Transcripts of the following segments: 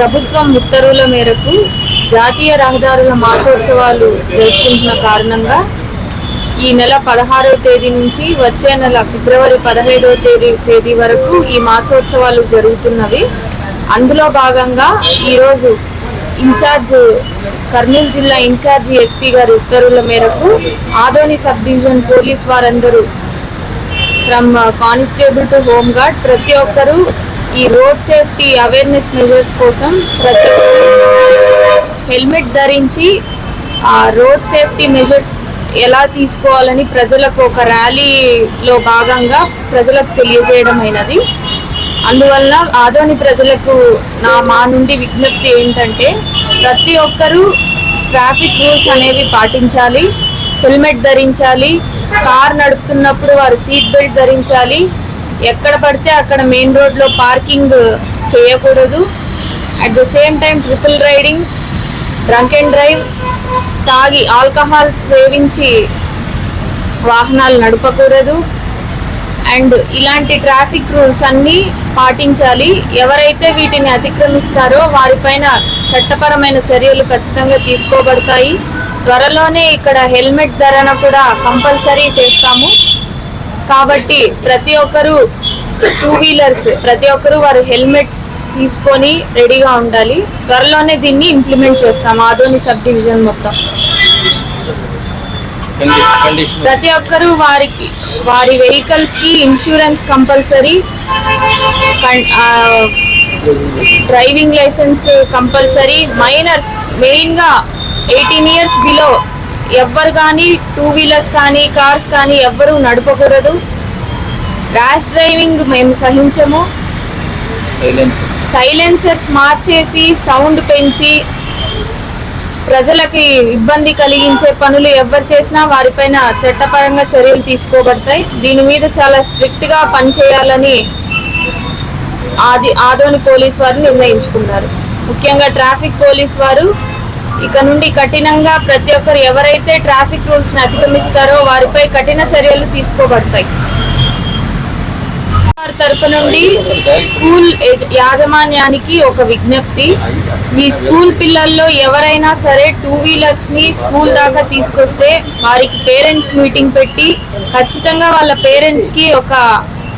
ప్రభుత్వం ఉత్తర్వుల మేరకు జాతీయ రహదారుల మాసోత్సవాలు జరుపుకుంటున్న కారణంగా ఈ నెల 16వ తేదీ నుంచి వచ్చే నెల ఫిబ్రవరి 17వ తేదీ వరకు ఈ మాసోత్సవాలు జరుగుతున్నవి. అందులో భాగంగా ఈరోజు కర్నూలు జిల్లా ఇన్ఛార్జ్ ఎస్పీ గారి ఉత్తర్వుల మేరకు ఆదోని సబ్ డివిజన్ పోలీస్ వారందరూ from constable to home guard ప్రతి ఒక్కరూ ఈ రోడ్ సేఫ్టీ అవేర్నెస్ మెజర్స్ కోసం ప్రతి హెల్మెట్ ధరించి ఆ రోడ్ సేఫ్టీ మెజర్స్ ఎలా తీసుకోవాలని ప్రజలకు ఒక ర్యాలీలో భాగంగా ప్రజలకు తెలియజేయడం అయినది. అందువల్ల ఆదోని ప్రజలకు మా నుండి విజ్ఞప్తి ఏంటంటే ప్రతి ఒక్కరూ ట్రాఫిక్ రూల్స్ అనేవి పాటించాలి, హెల్మెట్ ధరించాలి, కార్ నడుపుతున్నప్పుడు వారు సీట్ బెల్ట్ ధరించాలి, ఎక్కడ పడితే అక్కడ మెయిన్ రోడ్లో పార్కింగ్ చేయకూడదు. At the same time triple riding, drunk and drive, తాగి ఆల్కహాల్ సేవించి వాహనాలు నడపకూడదు. అండ్ ఇలాంటి ట్రాఫిక్ రూల్స్ అన్నీ పాటించాలి. ఎవరైతే వీటిని అతిక్రమిస్తారో వారిపైన చట్టపరమైన చర్యలు ఖచ్చితంగా తీసుకోబడతాయి. త్వరలోనే ఇక్కడ హెల్మెట్ ధరణ కూడా కంపల్సరీ చేస్తాము. కాబట్టి ప్రతి ఒక్కరూ ప్రతి ఒక్కరూ వారు హెల్మెట్స్ తీసుకొని రెడీగా ఉండాలి. త్వరలోనే దీన్ని ఇంప్లిమెంట్ చేస్తాము ఆదోని సబ్ డివిజన్ మొత్తం. ప్రతి ఒక్కరూ వారి వెహికల్స్ కి insurance compulsory, driving licence compulsory. Minors main గా 18 years బిలో ఎవ్వరు కానీ 2 wheelers కానీ కార్స్ కానీ ఎవ్వరూ నడపకూడదు. ర్యాష్ డ్రైవింగ్ మేము సహించము. సైలెన్సర్స్ మార్చేసి సౌండ్ పెంచి ప్రజలకి ఇబ్బంది కలిగించే పనులు ఎవరు చేసినా వారిపైన చట్టపరంగా చర్యలు తీసుకోబడతాయి. దీని మీద చాలా స్ట్రిక్ట్ గా పనిచేయాలని ఆదోని పోలీస్ వారు నిర్ణయించుకున్నారు. ముఖ్యంగా ట్రాఫిక్ పోలీస్ వారు ఇక నుండి కఠినంగా ప్రతి ఒక్కరు ఎవరైతే ట్రాఫిక్ రూల్స్ ని అతిక్రమిస్తారో వారిపై కఠిన చర్యలు తీసుకోబడతాయి. తరపు నుండి స్కూల్ యాజమాన్యానికి ఒక విజ్ఞప్తి, మీ స్కూల్ పిల్లల్లో ఎవరైనా సరే 2 wheelers ని స్కూల్ దాకా తీసుకొస్తే వారికి పేరెంట్స్ మీటింగ్ పెట్టి ఖచ్చితంగా వాళ్ళ పేరెంట్స్ కి ఒక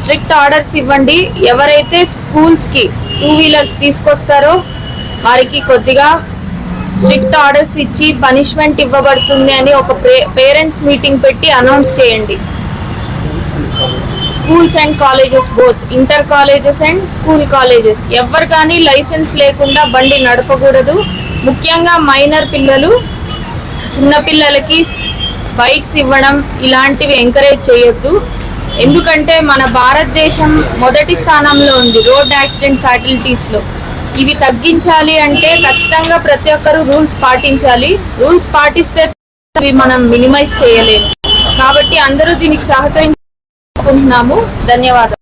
స్ట్రిక్ట్ ఆర్డర్స్ ఇవ్వండి. ఎవరైతే స్కూల్స్ కి 2 wheelers తీసుకొస్తారో వారికి కొద్దిగా స్ట్రిక్ట్ ఆర్డర్స్ ఇచ్చి పనిష్మెంట్ ఇవ్వబడుతుంది అని ఒక పేరెంట్స్ మీటింగ్ పెట్టి అనౌన్స్ చేయండి. Schools and colleges, both inter colleges and school colleges, ఎవరు కానీ లైసెన్స్ లేకుండా బండి నడపకూడదు. ముఖ్యంగా మైనర్ పిల్లలు, చిన్న పిల్లలకి బైక్స్ ఇవ్వడం ఇలాంటివి ఎంకరేజ్ చేయొద్దు. ఎందుకంటే మన భారతదేశం మొదటి స్థానంలో ఉంది రోడ్ యాక్సిడెంట్ ఫ్యాటలిటీస్లో. ఇవి తగ్గించాలి అంటే ఖచ్చితంగా ప్రతి ఒక్కరూ రూల్స్ పాటించాలి. రూల్స్ పాటిస్తే మనం మినిమైజ్ చేయలేము. కాబట్టి అందరూ దీనికి సహకరించుకుంటున్నాము. ధన్యవాదాలు.